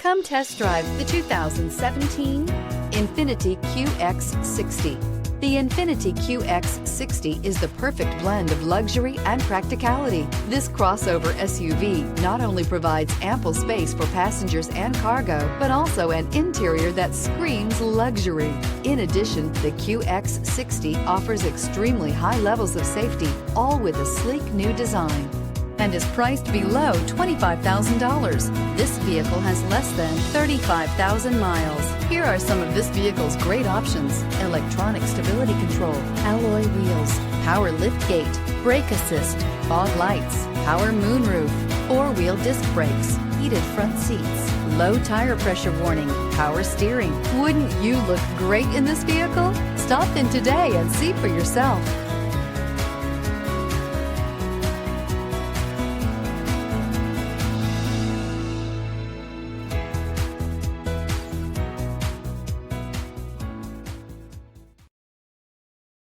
Come test drive the 2017 Infiniti QX60. The Infiniti QX60 is the perfect blend of luxury and practicality. This crossover SUV not only provides ample space for passengers and cargo, but also an interior that screams luxury. In addition, the QX60 offers extremely high levels of safety, all with a sleek new design, and is priced below $25,000. This vehicle has less than 35,000 miles. Here are some of this vehicle's great options: electronic stability control, alloy wheels, power liftgate, brake assist, fog lights, power moonroof, four-wheel disc brakes, heated front seats, low tire pressure warning, power steering. Wouldn't you look great in this vehicle? Stop in today and see for yourself.